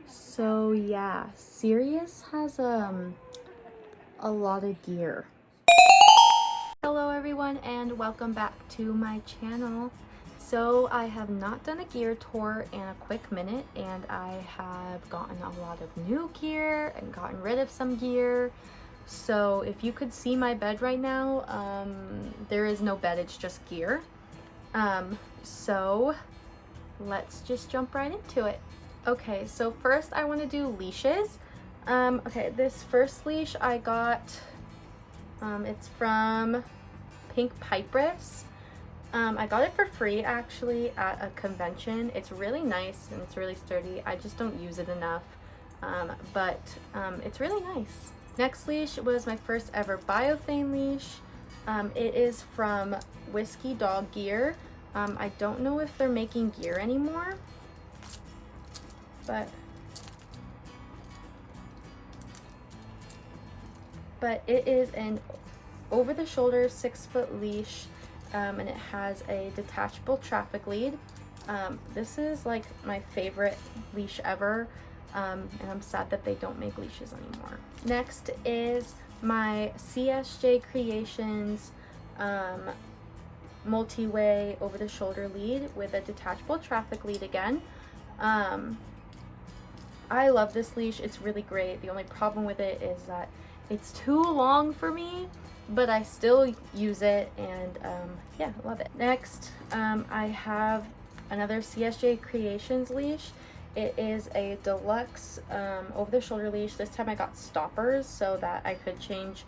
So yeah, Sirius has a lot of gear. Hello everyone and welcome back to my channel. So I have not done a gear tour in a quick minute, and I have gotten a lot of new gear and gotten rid of some gear. So if you could see my bed right now, there is no bed, it's just gear. So let's just jump right into it. Okay, so first I want to do leashes. Okay, this first leash I got, it's from Pyprus. I got it for free actually at a convention. It's really nice and it's really sturdy. I just don't use it enough, but it's really nice. Next leash was my first ever biothane leash. It is from WhiskyDogGear. I don't know if they're making gear anymore, but it is an over-the-shoulder 6-foot leash, and it has a detachable traffic lead. This is like my favorite leash ever, and I'm sad that they don't make leashes anymore. Next is my CSJCreations multi-way over-the-shoulder lead with a detachable traffic lead again. I love this leash. It's really great. The only problem with it is that it's too long for me, but I still use it, and yeah, love it. Next, I have another CSJCreations leash. It is a deluxe over-the-shoulder leash. This time I got stoppers so that I could change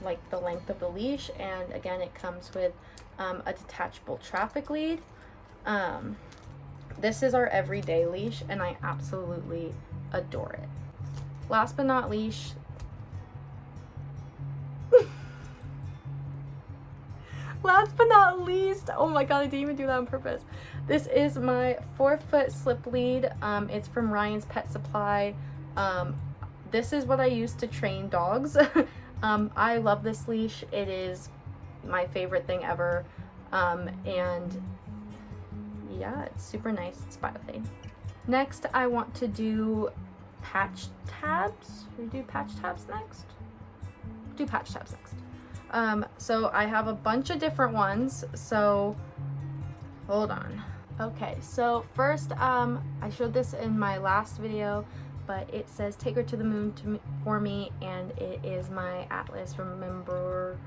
like the length of the leash, and again it comes with a detachable traffic lead. This is our everyday leash and I absolutely adore it. Last but not least, oh my god, I didn't even do that on purpose. This is my 4-foot slip lead. It's from Ryan's Pet Supply. This is what I use to train dogs. I love this leash. It is my favorite thing ever. And yeah, it's super nice. It's biothane. Next, I want to do patch tabs. Should we do patch tabs next? Do patch tabs next. So I have a bunch of different ones, so hold on. Okay, so first, I showed this in my last video, but it says "Take her to the moon" for me, and it is my Atlas Remember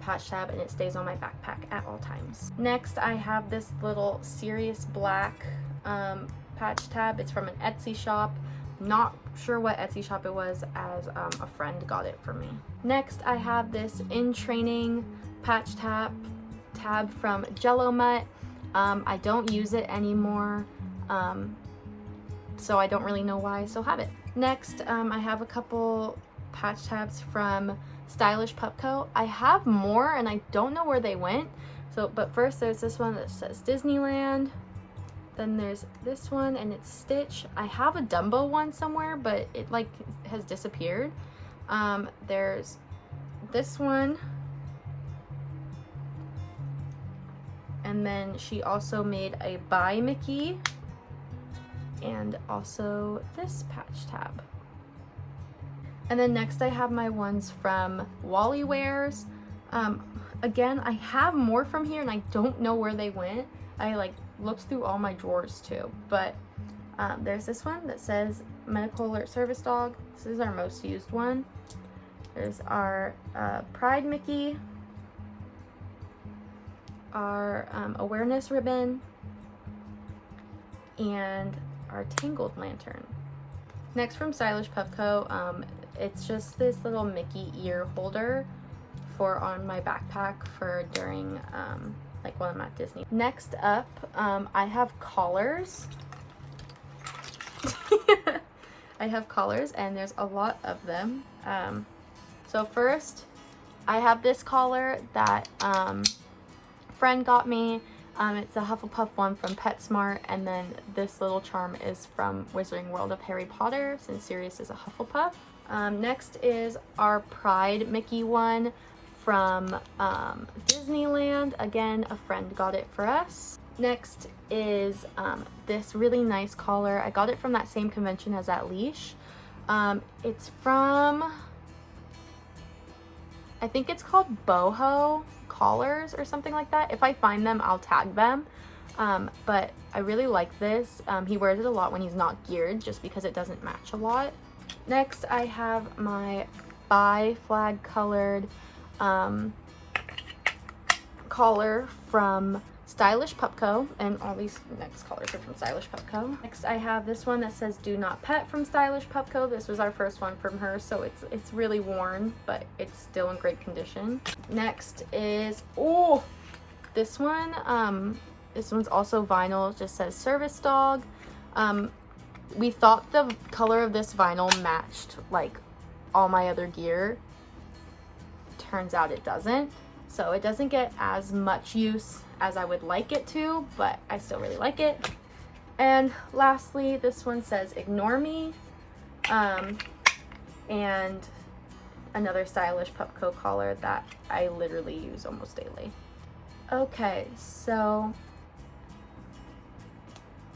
patch tab, and it stays on my backpack at all times. Next, I have this little Sirius black patch tab. It's from an Etsy shop. Not sure what Etsy shop it was, as a friend got it for me. Next, I have this In Training patch tab from JelloMutt. I don't use it anymore, so I don't really know why I still have it. Next, I have a couple patch tabs from Stylish Pup Co. I have more and I don't know where they went. So, but first there's this one that says Disneyland. Then there's this one and it's Stitch. I have a Dumbo one somewhere, but it like has disappeared. There's this one. And then she also made a Bye Mickey. And also this patch tab. And then next I have my ones from Wally Wears. Again, I have more from here and I don't know where they went. I like looked through all my drawers too, but there's this one that says Medical Alert Service Dog. This is our most used one. There's our Pride Mickey, our Awareness Ribbon, and our Tangled Lantern. Next, from Stylish Pup Co., it's just this little Mickey ear holder for on my backpack for during like when I'm at Disney. Next up, I have collars. I have collars and there's a lot of them. So first, I have this collar that friend got me. It's a Hufflepuff one from Petsmart, and then this little charm is from Wizarding World of Harry Potter, since Sirius is a Hufflepuff. Next is our Pride Mickey one from Disneyland. Again, a friend got it for us. Next is this really nice collar. I got it from that same convention as that Leash. It's from, I think it's called Boho Collars or something like that. If I find them, I'll tag them. But I really like this. He wears it a lot when he's not geared just because it doesn't match a lot. Next, I have my bi-flag colored collar from Stylish Pupco, and all these next collars are from Stylish Pupco. Next, I have this one that says "Do Not Pet" from Stylish Pupco. This was our first one from her, so it's really worn, but it's still in great condition. Next is, oh, this one. This one's also vinyl. It just says "Service Dog." We thought the color of this vinyl matched like all my other gear. Turns out it doesn't. So it doesn't get as much use as I would like it to, but I still really like it. And lastly, this one says "Ignore Me," and another Stylish Pupco collar that I literally use almost daily. Okay, so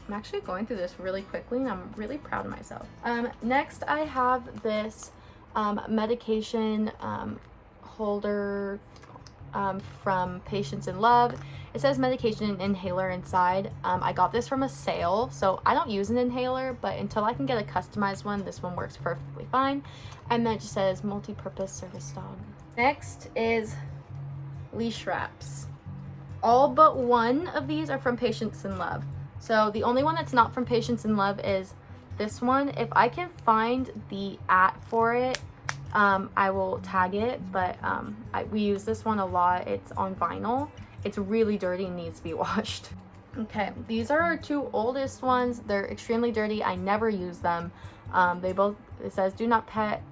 I'm actually going through this really quickly and I'm really proud of myself. Next, I have this medication holder from Patience in Love. It says medication inhaler inside. I got this from a sale, so I don't use an inhaler, but until I can get a customized one, this one works perfectly fine. And then it just says multi-purpose service dog. Next is leash wraps. All but one of these are from Patience in Love. So the only one that's not from Patience in Love is this one. If I can find the @ for it, I will tag it, but we use this one a lot. It's on vinyl. It's really dirty and needs to be washed. Okay, these are our two oldest ones. They're extremely dirty. I never use them. It says "Do Not Pet,"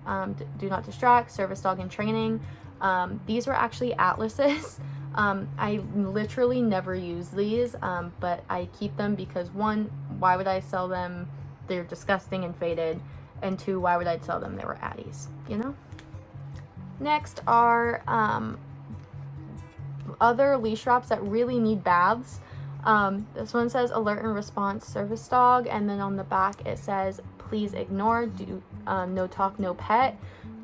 "Do Not Distract," "Service Dog in Training." These were actually Atlas's. I literally never use these, but I keep them because one, why would I sell them? They're disgusting and faded. And two, why would I sell them? They were Addies, you know? Next are other leash wraps that really need baths. This one says "Alert and Response Service Dog," and then on the back it says "Please ignore, no talk, no pet."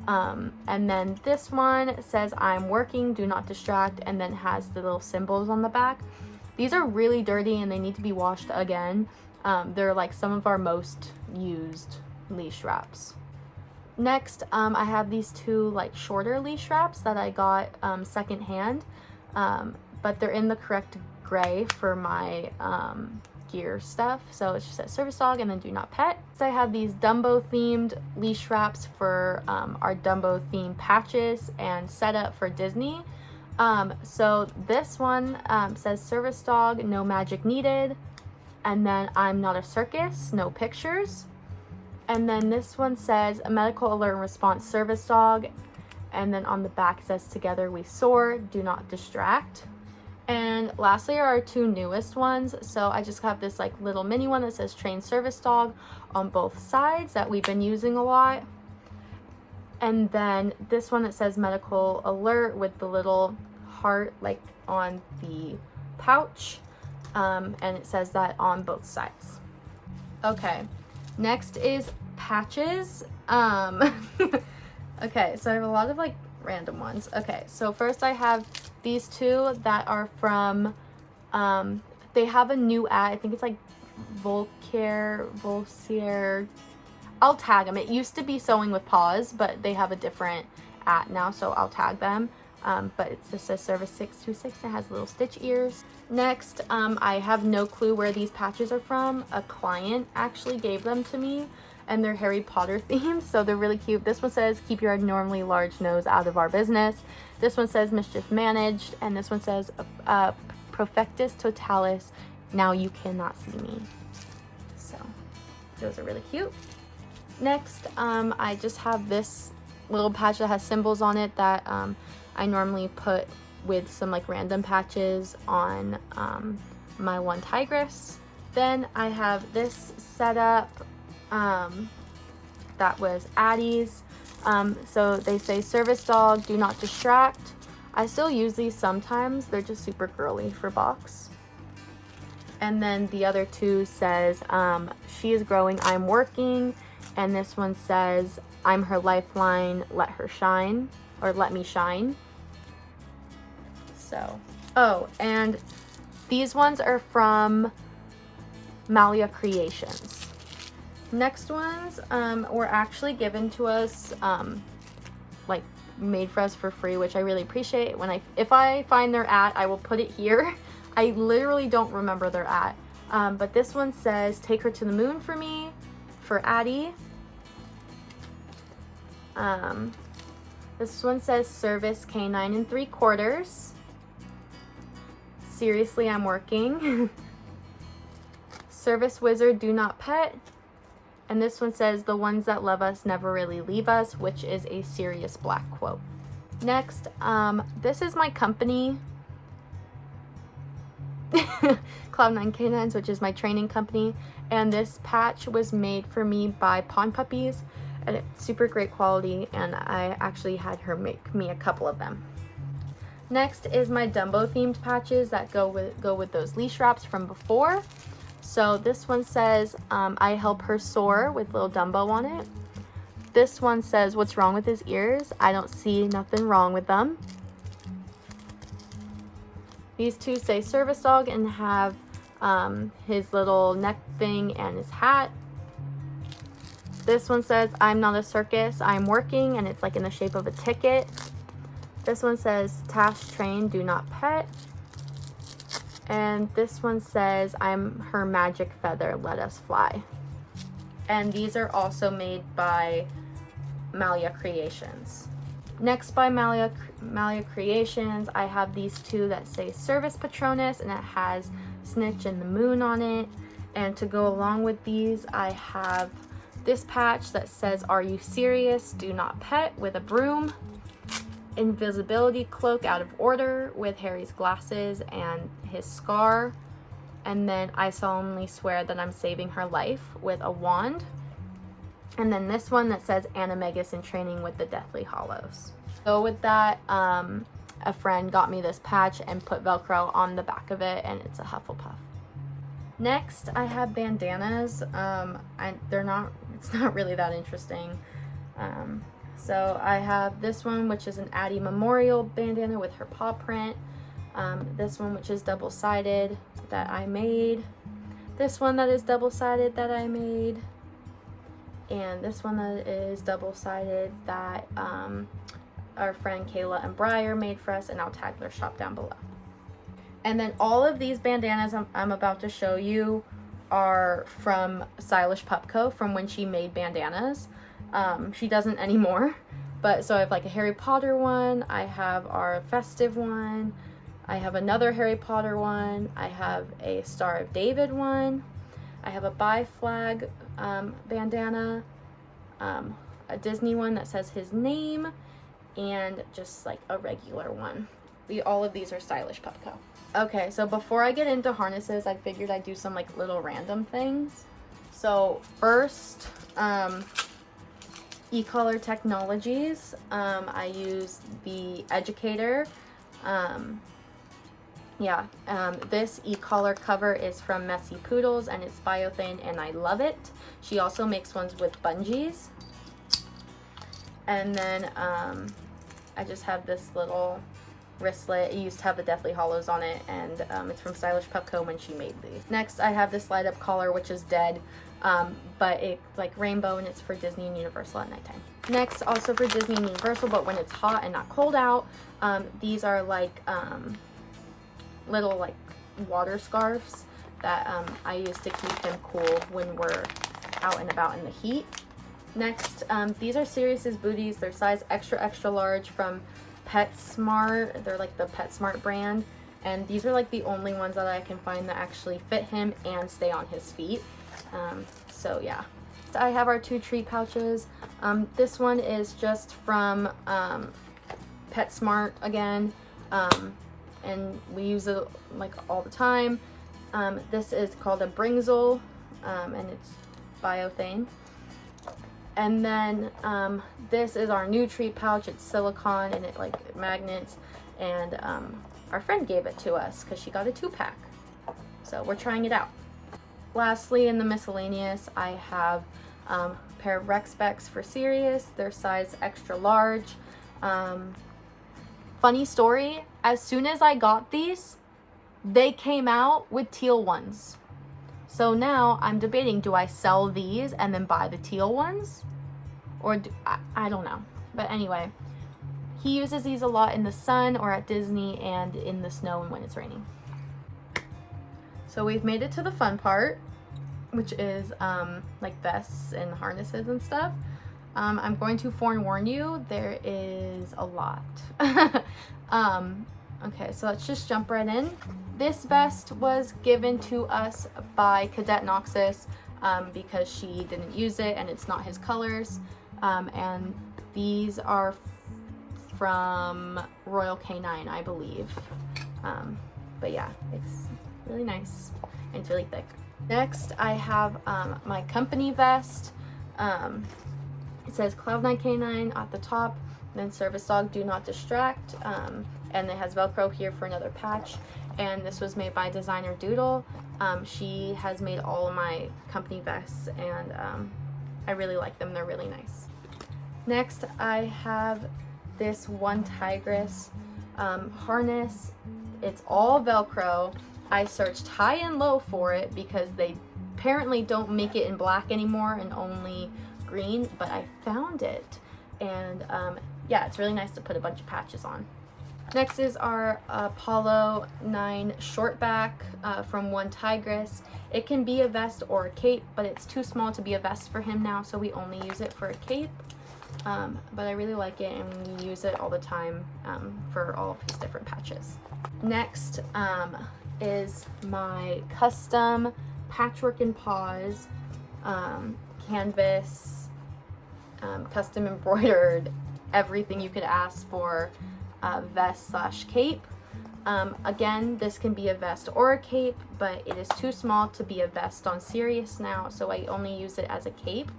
And then this one says "I'm working, do not distract," and then has the little symbols on the back. These are really dirty and they need to be washed again. They're like some of our most used leash wraps. Next, I have these two like shorter leash wraps that I got secondhand, but they're in the correct gray for my gear stuff. So it just says "Service Dog" and then "Do Not Pet." So I have these Dumbo themed leash wraps for our Dumbo themed patches and setup for Disney. So this one says "Service Dog, no magic needed," and then "I'm not a circus, no pictures." And then this one says "A medical alert and response service dog," and then on the back it says "Together we soar, do not distract." And lastly are our two newest ones. So I just have this like little mini one that says "Trained Service Dog" on both sides that we've been using a lot. And then this one that says "Medical Alert" with the little heart like on the pouch. And it says that on both sides. Okay, next is patches. Okay, so I have a lot of like random ones. Okay, so first I have these two that are from they have a new ad. I think it's like Volcare. I'll tag them. It used to be Sewing with Paws, but they have a different ad now, so I'll tag them. But it just says "Service 626." It has little stitch ears. Next, I have no clue where these patches are from. A client actually gave them to me, and they're Harry Potter themed, so they're really cute. This one says "Keep your abnormally large nose out of our business." This one says "Mischief managed," and this one says "Profectus totalis, now you cannot see me." So those are really cute. Next, I just have this little patch that has symbols on it that I normally put with some like random patches on my OneTigris. Then I have this setup that was Addie's. So they say "Service Dog, do not distract." I still use these sometimes. They're just super girly for box. And then the other two says, she is growing, I'm working. And this one says, I'm her lifeline, let her shine, or let me shine. So, oh, and these ones are from CSJCreations. Next ones were actually given to us, like made for us for free, which I really appreciate. If I find their at, I will put it here. I literally don't remember their at. But this one says, take her to the moon for me, for Addie. This one says, service K9 3/4. Seriously, I'm working. Service wizard, do not pet. And this one says, the ones that love us never really leave us, which is a Sirius black quote. Next, this is my company. Cloud9 Canines, which is my training company, and this patch was made for me by Pawn Puppies, and it's super great quality, and I actually had her make me a couple of them. Next is my Dumbo themed patches that go with those leash wraps from before. So this one says, I help her soar, with little Dumbo on it. This one says, what's wrong with his ears? I don't see nothing wrong with them. These two say service dog and have his little neck thing and his hat. This one says, I'm not a circus, I'm working, and it's like in the shape of a ticket. This one says, task train, do not pet. And this one says, I'm her magic feather, let us fly. And these are also made by CSJCreations. Next, by CSJCreations, I have these two that say Service Patronus, and it has Snitch and the moon on it. And to go along with these, I have this patch that says, Are you serious? Do not pet, with a broom. Invisibility cloak, out of order, with Harry's glasses and his scar. And then I solemnly swear that I'm saving her life, with a wand. And then this one that says Animagus in training, with the Deathly Hollows. So with that, a friend got me this patch and put Velcro on the back of it, and it's a Hufflepuff. Next, I have bandanas. It's not really that interesting. So I have this one, which is an Addie Memorial bandana with her paw print. This one, which is double-sided, that I made. This one that is double-sided that I made. And this one that is double-sided that our friend Kayla and Briar made for us, and I'll tag their shop down below. And then all of these bandanas I'm about to show you are from Stylish Pup Co. from when she made bandanas. She doesn't anymore, but so I have like a Harry Potter one, I have our festive one, I have another Harry Potter one, I have a Star of David one, I have a Bi Flag bandana, a Disney one that says his name, and just like a regular one. All of these are Stylish Pup Co. Okay, so before I get into harnesses, I figured I'd do some like little random things. So first, e-collar technologies. I use the Educator. This e-collar cover is from Messy Poodles, and it's biothane, and I love it. She also makes ones with bungees. And then I just have this little wristlet. It used to have the Deathly Hollows on it, and it's from Stylish Pup Co. when she made these. Next, I have this light up collar, which is dead, but it's like rainbow, and it's for Disney and Universal at nighttime. Next, also for Disney and Universal, but when it's hot and not cold out, these are like little like water scarves that I use to keep them cool when we're out and about in the heat. Next, these are Sirius's booties. They're size extra extra large from Petsmart. They're like the Petsmart brand, and these are like the only ones that I can find that actually fit him and stay on his feet. So yeah. I have our two treat pouches. This one is just from Petsmart again, and we use it like all the time. This is called a Bringsel, and it's biothane. And then this is our new treat pouch. It's silicone, and it like magnets, and our friend gave it to us because she got a 2-pack. So we're trying it out. Lastly, in the miscellaneous, I have a pair of Rexspecs for Sirius. They're size extra large. Funny story, as soon as I got these, they came out with teal ones. So now I'm debating, do I sell these and then buy the teal ones? Or I don't know. But anyway, he uses these a lot in the sun or at Disney and in the snow and when it's raining. So we've made it to the fun part, which is like vests and harnesses and stuff. I'm going to forewarn you, there is a lot. Okay, so let's just jump right in. This vest was given to us by Cadet Noxus because she didn't use it and it's not his colors. And these are from Royal Canine, I believe. But yeah, it's really nice and it's really thick. Next, I have my company vest. It says Cloud9 Canine at the top, then Service Dog Do Not Distract, and it has Velcro here for another patch. And this was made by designer Doodle. She has made all of my company vests, and I really like them. They're really nice. Next, I have this OneTigris harness. It's all Velcro. I searched high and low for it because they apparently don't make it in black anymore and only green, but I found it. And yeah, it's really nice to put a bunch of patches on. Next is our Apollo 9 shortback from OneTigris. It can be a vest or a cape, but it's too small to be a vest for him now, so we only use it for a cape. But I really like it, and we use it all the time for all of his different patches. Next is my custom Patchwork and Paws canvas, custom embroidered, everything you could ask for vest slash cape. Again, this can be a vest or a cape, but it is too small to be a vest on Sirius now, so I only use it as a cape.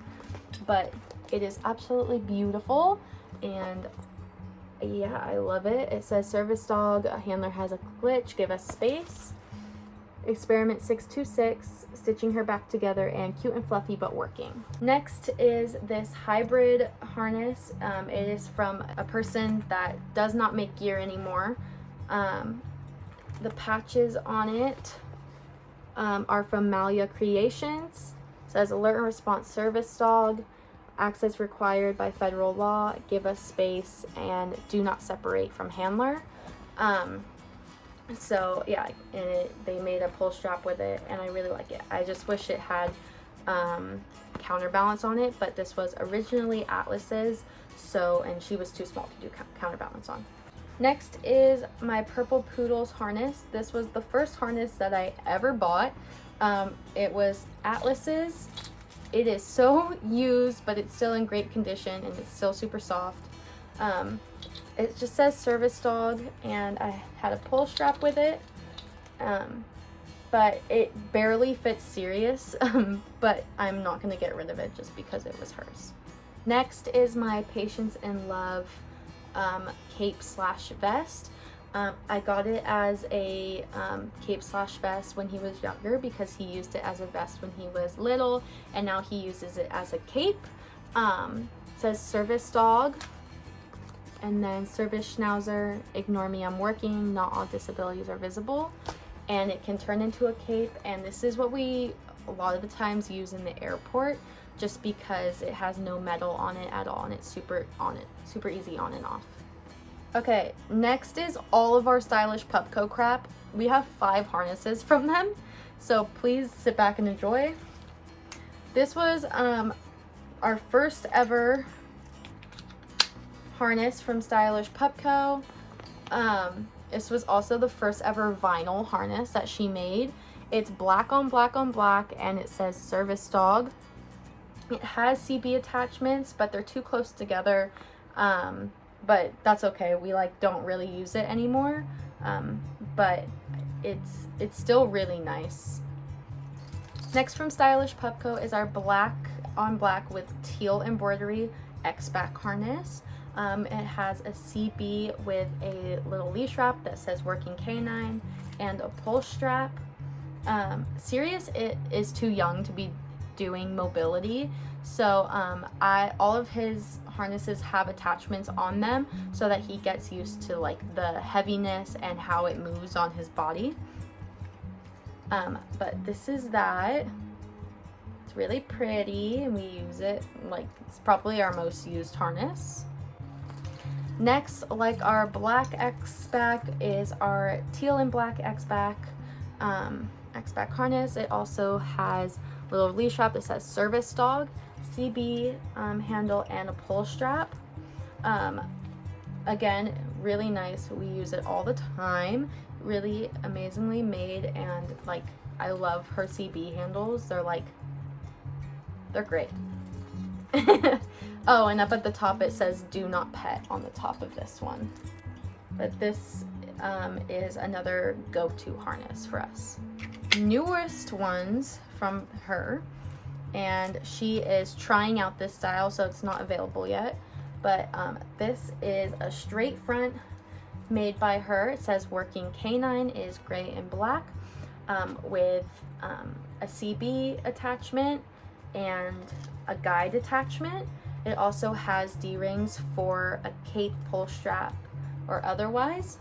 But it is absolutely beautiful, and yeah, I love it. It says Service Dog, a handler has a glitch, give us space. Experiment 626, stitching her back together, and cute and fluffy but working. Next is this hybrid harness. It is from a person that does not make gear anymore. The patches on it are from CSJCreations. It says alert and response Service Dog, access required by federal law, give us space, and do not separate from handler. So yeah, and they made a pull strap with it, and I really like it. I just wish it had counterbalance on it, but this was originally Atlas's, so, and she was too small to do counterbalance on. Next is my Purple Poodles harness. This was the first harness that I ever bought. It was Atlas's. It is so used, but it's still in great condition, and it's still super soft. It just says Service Dog, and I had a pull strap with it, but it barely fits Sirius, but I'm not going to get rid of it just because it was hers. Next is my Patience in Love cape slash vest. I got it as a cape slash vest when he was younger because he used it as a vest when he was little, and now he uses it as a cape. It says Service Dog, and then Service Schnauzer, ignore me, I'm working, not all disabilities are visible. And it can turn into a cape, and this is what we a lot of the times use in the airport just because it has no metal on it at all, and it's super easy on and off. Okay, next is all of our stylish Pupco crap. We have 5 harnesses from them, so please sit back and enjoy. This was our first ever harness from Stylish Pupco. This was also the first ever vinyl harness that she made. It's black on black on black, and it says Service Dog. It has CB attachments, but they're too close together. But that's okay. We don't really use it anymore. But it's still really nice. Next from Stylish Pupco is our black on black with teal embroidery X-back harness. It has a CB with a little leash wrap that says Working Canine and a pull strap. Sirius is too young to be doing mobility, so all of his harnesses have attachments on them so that he gets used to like the heaviness and how it moves on his body. But this is that. It's really pretty and we use it like it's probably our most used harness. Next, like our black X-back, is our teal and black X-back harness. It also has a little leash strap that says service dog, CB handle, and a pull strap. Again, really nice. We use it all the time. Really amazingly made, and like I love her CB handles. They're great. Oh, and up at the top it says do not pet on the top of this one. But this is another go-to harness for us. Newest ones from her, and she is trying out this style, so it's not available yet. But this is a straight front made by her. It says working canine, is gray and black, with a CB attachment and a guide attachment. It also has D-rings for a cape, pull strap, or otherwise.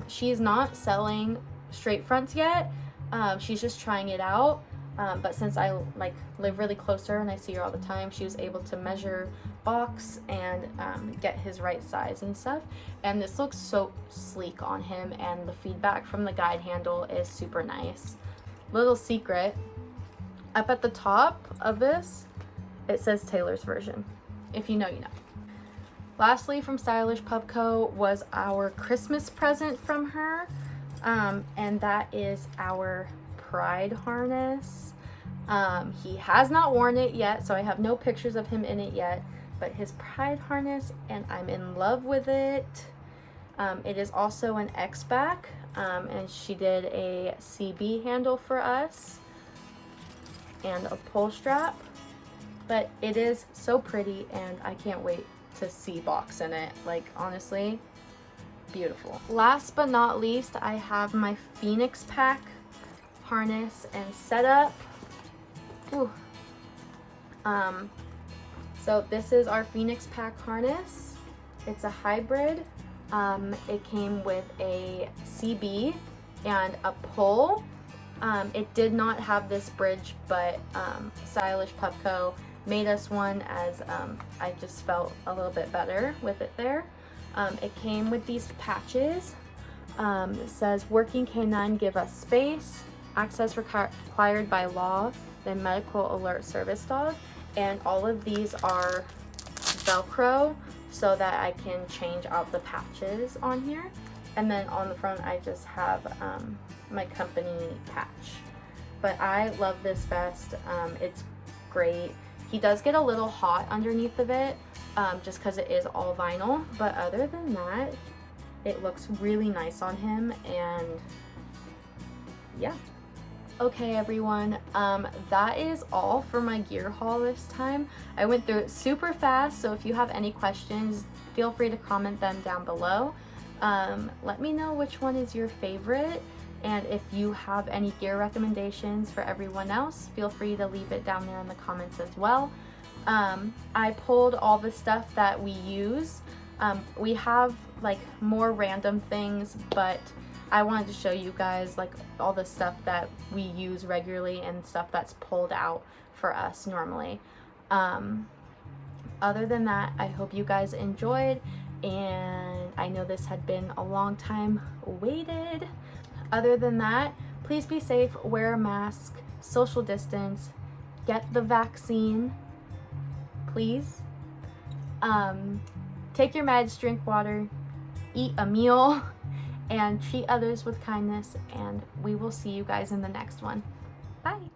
She's not selling straight fronts yet. She's just trying it out. But since I live really close to her and I see her all the time, she was able to measure Box and get his right size and stuff. And this looks so sleek on him, and the feedback from the guide handle is super nice. Little secret, up at the top of this, it says Taylor's version. If you know, you know. Lastly, from Stylish Pup Co. was our Christmas present from her, and that is our Pride harness. He has not worn it yet, so I have no pictures of him in it yet, but his Pride harness, and I'm in love with it. It is also an X-back, and she did a CB handle for us and a pull strap, but it is so pretty and I can't wait to see Box in it. Like, honestly, beautiful. Last but not least, I have my Phoenix pack harness and setup. Ooh. So this is our Phoenix pack harness. It's a hybrid. It came with a CB and a pull. It did not have this bridge, but Stylish Pup Co. made us one, as I just felt a little bit better with it there. It came with these patches. It says working canine, give us space, access required by law, then medical alert service dog. And all of these are Velcro so that I can change out the patches on here. And then on the front I just have my company patch. But I love this vest. It's great. He does get a little hot underneath of it, just because it is all vinyl, but other than that, it looks really nice on him, and yeah. Okay everyone, that is all for my gear haul this time. I went through it super fast, so if you have any questions, feel free to comment them down below. Let me know which one is your favorite, and if you have any gear recommendations for everyone else, feel free to leave it down there in the comments as well. I pulled all the stuff that we use. We have like more random things, but I wanted to show you guys like all the stuff that we use regularly and stuff that's pulled out for us normally. Other than that, I hope you guys enjoyed, and I know this had been a long time waited. Other than that, please be safe, wear a mask, social distance, get the vaccine, please. Take your meds, drink water, eat a meal, and treat others with kindness, and we will see you guys in the next one. Bye!